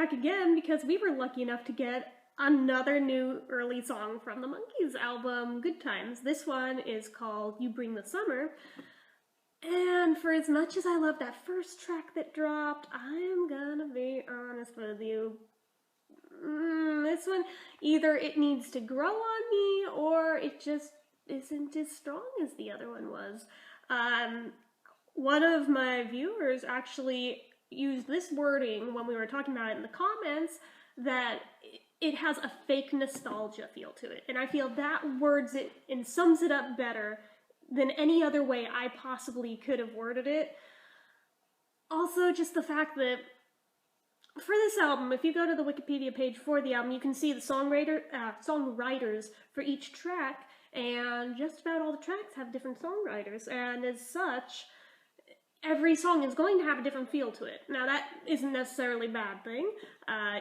back again because we were lucky enough to get another new early song from the Monkees album, Good Times. This one is called You Bring the Summer. And for as much as I love that first track that dropped, I'm gonna be honest with you. This one, either it needs to grow on me or it just isn't as strong as the other one was. One of my viewers actually used this wording when we were talking about it in the comments, that it has a fake nostalgia feel to it. And I feel that words it and sums it up better than any other way I possibly could have worded it. Also, just the fact that for this album, if you go to the Wikipedia page for the album, you can see the songwriters for each track, and just about all the tracks have different songwriters, and as such, every song is going to have a different feel to it. Now, that isn't necessarily a bad thing.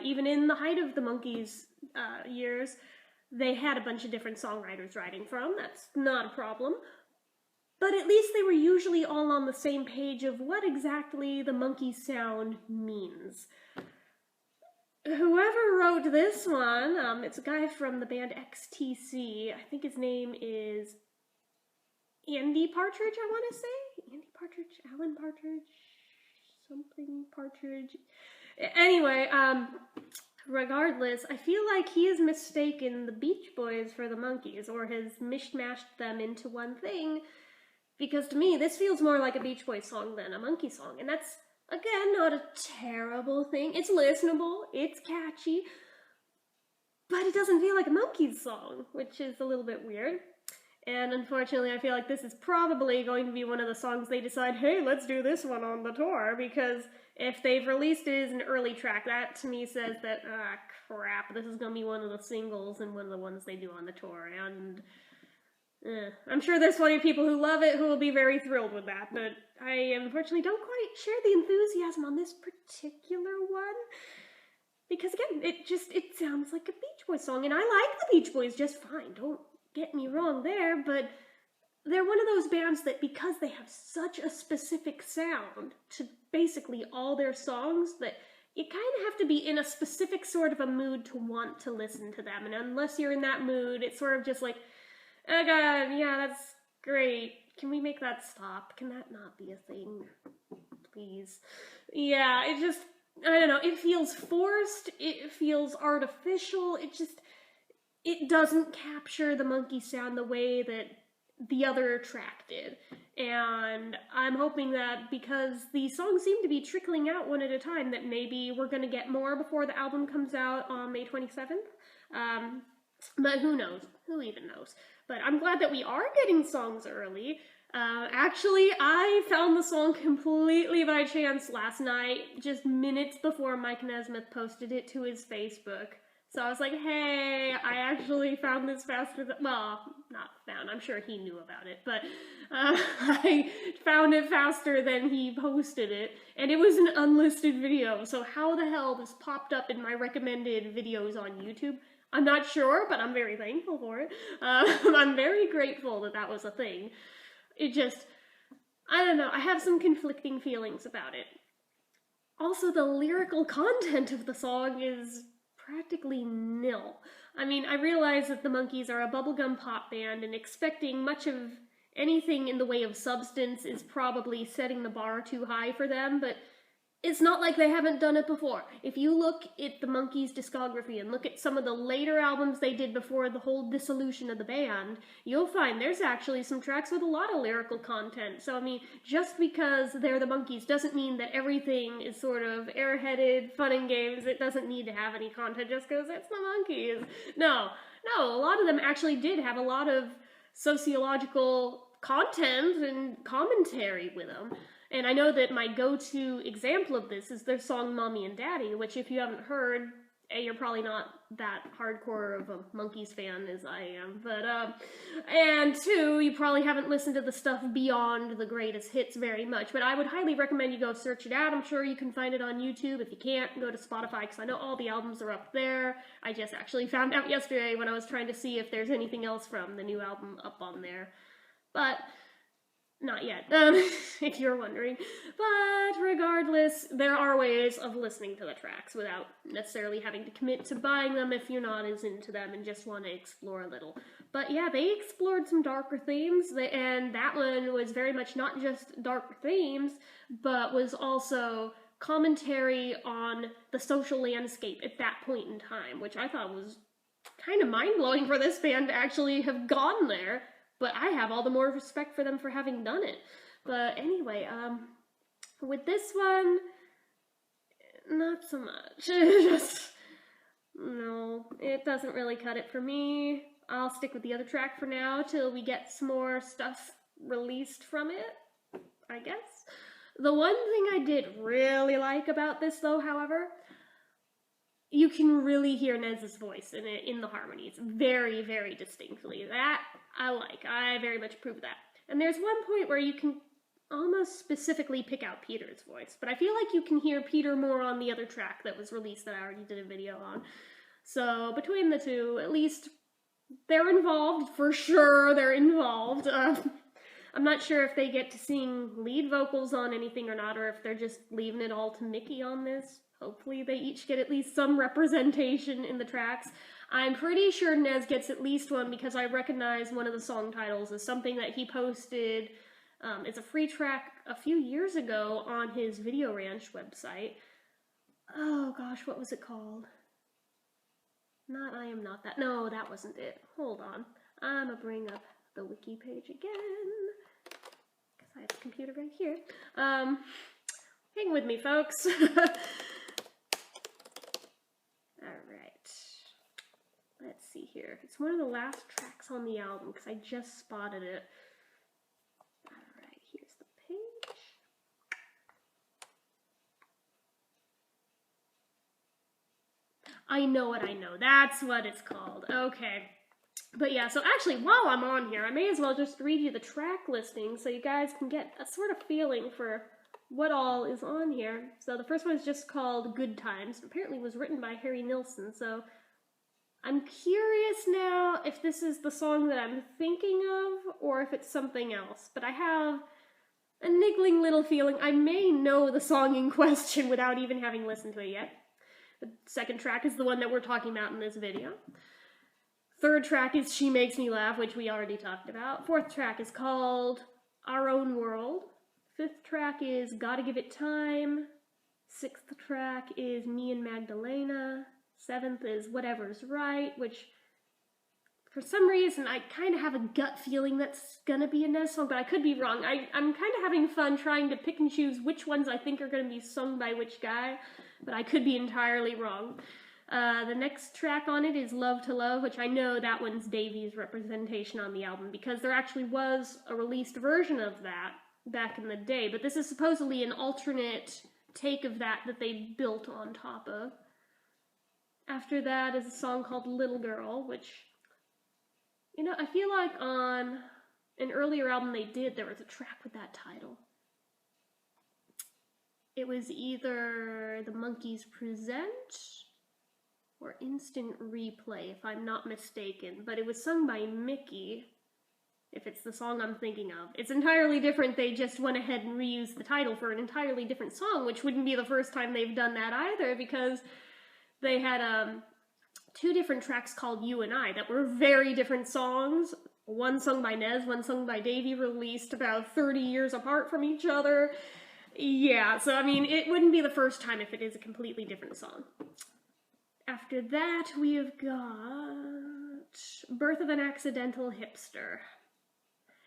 Even in the height of the Monkees years, they had a bunch of different songwriters writing from. That's not a problem. But at least they were usually all on the same page of what exactly the Monkees sound means. Whoever wrote this one, it's a guy from the band XTC. I think his name is Andy Partridge, I want to say? Andy Partridge? Alan Partridge? Something Partridge? Anyway, regardless, I feel like he has mistaken the Beach Boys for the Monkees, or has mishmashed them into one thing, because to me, this feels more like a Beach Boys song than a Monkee song, and that's, again, not a terrible thing. It's listenable, it's catchy, but it doesn't feel like a Monkees song, which is a little bit weird. And unfortunately, I feel like this is probably going to be one of the songs they decide, hey, let's do this one on the tour, because if they've released it as an early track, that to me says that, crap, this is going to be one of the singles and one of the ones they do on the tour, and I'm sure there's plenty of people who love it who will be very thrilled with that, but I unfortunately don't quite share the enthusiasm on this particular one, because again, it sounds like a Beach Boys song, and I like the Beach Boys just fine, don't get me wrong there, but they're one of those bands that because they have such a specific sound to basically all their songs, that you kind of have to be in a specific sort of a mood to want to listen to them, and unless you're in that mood, it's sort of just like, oh god, yeah, that's great. Can we make that stop? Can that not be a thing? Please. Yeah, it just, I don't know, it feels forced, it feels artificial, it doesn't capture the Monkee sound the way that the other track did. And I'm hoping that because these songs seem to be trickling out one at a time, that maybe we're going to get more before the album comes out on May 27th. But who knows? Who even knows? But I'm glad that we are getting songs early. Actually, I found the song completely by chance last night, just minutes before Mike Nesmith posted it to his Facebook. So I was like, hey, I actually found this faster than, well, not found, I'm sure he knew about it, but I found it faster than he posted it, and it was an unlisted video, so how the hell this popped up in my recommended videos on YouTube? I'm not sure, but I'm very thankful for it. I'm very grateful that that was a thing. It just, I don't know, I have some conflicting feelings about it. Also, the lyrical content of the song is practically nil. I mean, I realize that the Monkees are a bubblegum pop band, and expecting much of anything in the way of substance is probably setting the bar too high for them, but it's not like they haven't done it before. If you look at the Monkees' discography and look at some of the later albums they did before the whole dissolution of the band, you'll find there's actually some tracks with a lot of lyrical content. So, I mean, just because they're the Monkees doesn't mean that everything is sort of airheaded, fun and games. It doesn't need to have any content just because it's the Monkees. No, a lot of them actually did have a lot of sociological content and commentary with them. And I know that my go-to example of this is their song Mommy and Daddy, which if you haven't heard, A, you're probably not that hardcore of a Monkees fan as I am, but, and two, you probably haven't listened to the stuff beyond the greatest hits very much, but I would highly recommend you go search it out. I'm sure you can find it on YouTube. If you can't, go to Spotify, because I know all the albums are up there. I just actually found out yesterday when I was trying to see if there's anything else from the new album up on there. But Not yet, if you're wondering. But regardless, there are ways of listening to the tracks without necessarily having to commit to buying them if you're not as into them and just want to explore a little. But yeah, they explored some darker themes, and that one was very much not just dark themes, but was also commentary on the social landscape at that point in time, which I thought was kind of mind-blowing for this band to actually have gone there. But I have all the more respect for them for having done it. But anyway, with this one, not so much. Just, no, it doesn't really cut it for me. I'll stick with the other track for now till we get some more stuff released from it, I guess. The one thing I did really like about this, though, however, you can really hear Nez's voice in it, in the harmonies, very, very distinctly. That I like. I very much approve of that. And there's one point where you can almost specifically pick out Peter's voice, but I feel like you can hear Peter more on the other track that was released that I already did a video on. So between the two, at least they're involved, for sure they're involved. I'm not sure if they get to sing lead vocals on anything or not, or if they're just leaving it all to Mickey on this. Hopefully they each get at least some representation in the tracks. I'm pretty sure Nez gets at least one because I recognize one of the song titles as something that he posted. It's a free track a few years ago on his Video Ranch website. Oh gosh, what was it called? Not I Am Not That. No, that wasn't it. Hold on. I'm gonna bring up the wiki page again because I have the computer right here. Hang with me, folks. Alright, let's see here. It's one of the last tracks on the album because I just spotted it. Alright, here's the page. I Know What I Know. That's what it's called. Okay. But yeah, so actually, while I'm on here, I may as well just read you the track listing so you guys can get a sort of feeling for what all is on here. So the first one is just called Good Times. Apparently was written by Harry Nilsson, so I'm curious now if this is the song that I'm thinking of or if it's something else. But I have a niggling little feeling I may know the song in question without even having listened to it yet. The second track is the one that we're talking about in this video. Third track is She Makes Me Laugh, which we already talked about. Fourth track is called Our Own World. Fifth track is Gotta Give It Time. Sixth track is Me and Magdalena. Seventh is Whatever's Right, which for some reason I kind of have a gut feeling that's gonna be a Nez song, but I could be wrong. I'm kind of having fun trying to pick and choose which ones I think are gonna be sung by which guy, but I could be entirely wrong. The next track on it is Love to Love, which I know that one's Davy's representation on the album because there actually was a released version of that back in the day, but this is supposedly an alternate take of that they built on top of. After that is a song called Little Girl, which, you know, I feel like on an earlier album they did, there was a track with that title. It was either the Monkees Present or Instant Replay, if I'm not mistaken, but it was sung by Mickey, if it's the song I'm thinking of. It's entirely different. They just went ahead and reused the title for an entirely different song, which wouldn't be the first time they've done that either, because they had two different tracks called You and I that were very different songs. One sung by Nez, one sung by Davy, released about 30 years apart from each other. Yeah, so I mean, it wouldn't be the first time if it is a completely different song. After that, we have got Birth of an Accidental Hipster.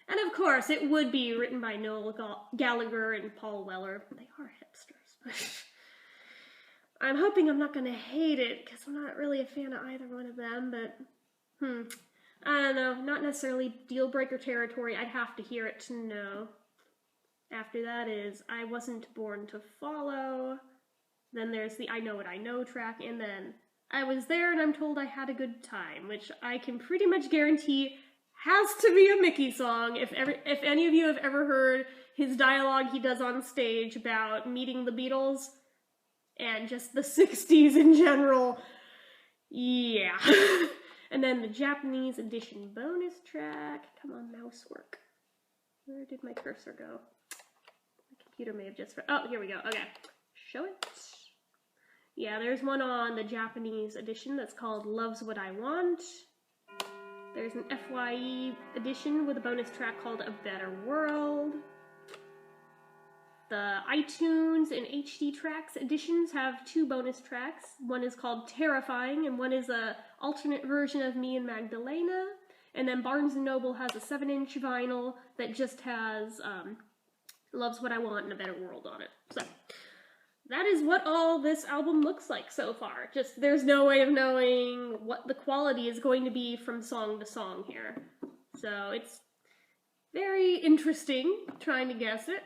And of course, it would be written by Noel Gallagher and Paul Weller. They are hipsters, but I'm hoping I'm not going to hate it, because I'm not really a fan of either one of them, but, I don't know, not necessarily deal-breaker territory. I'd have to hear it to know. After that is I Wasn't Born to Follow. Then there's the I Know What I Know track, and then I Was There and I'm Told I Had a Good Time, which I can pretty much guarantee has to be a Mickey song. If any of you have ever heard his dialogue he does on stage about meeting the Beatles and just the 60s in general, yeah. And then the Japanese edition bonus track. Come on, mouse work. Where did my cursor go? My computer may have just... Oh, here we go. Okay. Show it. Yeah, there's one on the Japanese edition that's called Love's What I Want. There's an FYE edition with a bonus track called A Better World. The iTunes and HD Tracks editions have 2 bonus tracks. One is called Terrifying, and one is a alternate version of Me and Magdalena. And then Barnes & Noble has a 7-inch vinyl that just has Love's What I Want and A Better World on it. So, that is what all this album looks like so far. Just, there's no way of knowing what the quality is going to be from song to song here. So, it's very interesting trying to guess it.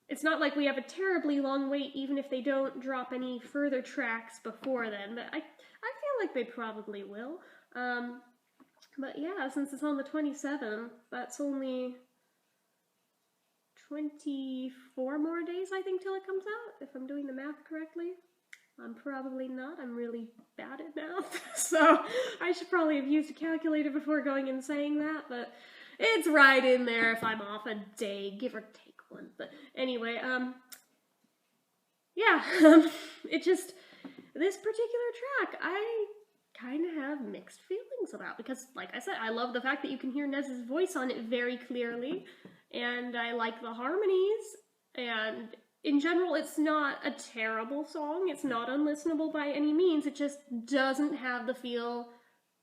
It's not like we have a terribly long wait, even if they don't drop any further tracks before then, but I feel like they probably will. But yeah, since it's on the 27th, that's only 24 more days, I think, till it comes out, if I'm doing the math correctly. I'm probably not. I'm really bad at math, so I should probably have used a calculator before going and saying that, but it's right in there if I'm off a day, give or take one. But anyway, yeah, it just, this particular track, I kind of have mixed feelings about, because, like I said, I love the fact that you can hear Nez's voice on it very clearly, and I like the harmonies, and in general, it's not a terrible song, it's not unlistenable by any means, it just doesn't have the feel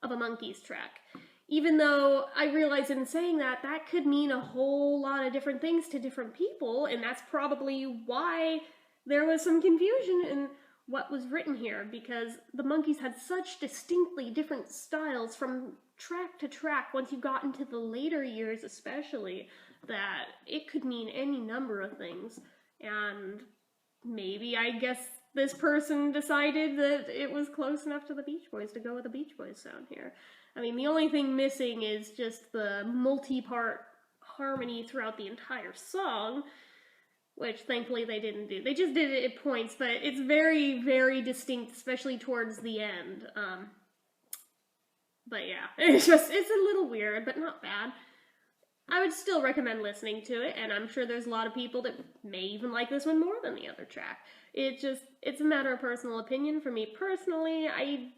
of a Monkees track. Even though I realize in saying that, that could mean a whole lot of different things to different people, and that's probably why there was some confusion in what was written here, because the Monkees had such distinctly different styles from track to track, once you got into the later years especially, that it could mean any number of things. And maybe, I guess, this person decided that it was close enough to the Beach Boys to go with the Beach Boys sound here. I mean, the only thing missing is just the multi-part harmony throughout the entire song, which thankfully they didn't do. They just did it at points, but it's very, very distinct, especially towards the end. But yeah, it's a little weird, but not bad. I would still recommend listening to it, and I'm sure there's a lot of people that may even like this one more than the other track. It's a matter of personal opinion. For me personally, I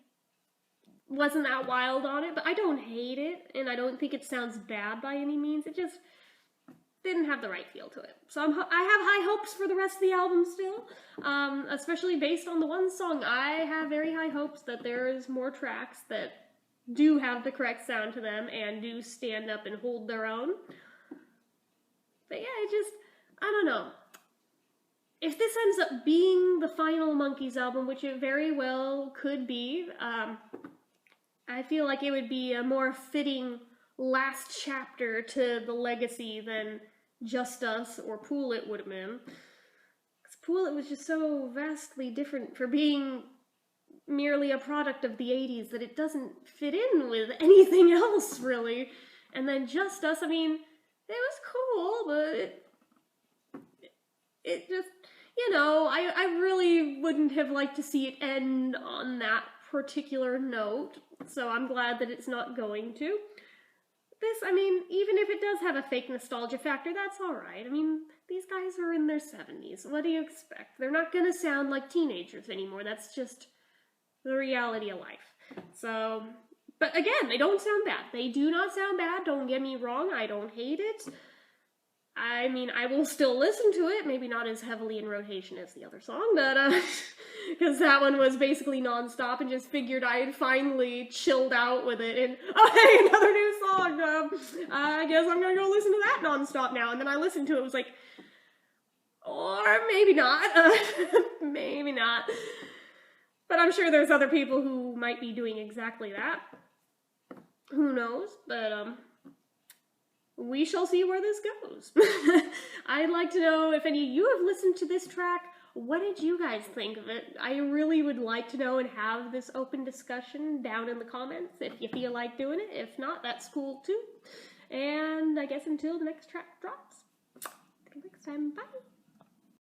wasn't that wild on it, but I don't hate it, and I don't think it sounds bad by any means. It just didn't have the right feel to it. So I have high hopes for the rest of the album still, especially based on the one song. I have very high hopes that there's more tracks that do have the correct sound to them and do stand up and hold their own. But yeah, I don't know. If this ends up being the final Monkees album, which it very well could be, I feel like it would be a more fitting last chapter to the legacy than Just Us or Pool It would have been. Because Pool It was just so vastly different for being merely a product of the 80s that it doesn't fit in with anything else, really. And then Just Us, I mean, it was cool, but it just, you know, I really wouldn't have liked to see it end on that particular note, so I'm glad that it's not going to. This, I mean, even if it does have a fake nostalgia factor, that's alright. I mean, these guys are in their 70s. What do you expect? They're not gonna sound like teenagers anymore. That's just the reality of life. So, but again, they don't sound bad. They do not sound bad, don't get me wrong. I don't hate it. I mean, I will still listen to it, maybe not as heavily in rotation as the other song, but, because that one was basically non-stop and just figured I had finally chilled out with it, and, oh hey, another new song, I guess I'm gonna go listen to that non-stop now, and then I listened to it, was like, or maybe not, maybe not, but I'm sure there's other people who might be doing exactly that, who knows, but, we shall see where this goes. I'd like to know if any of you have listened to this track. What did you guys think of it? I really would like to know and have this open discussion down in the comments if you feel like doing it. If not, that's cool too. And I guess until the next track drops. Until next time, bye!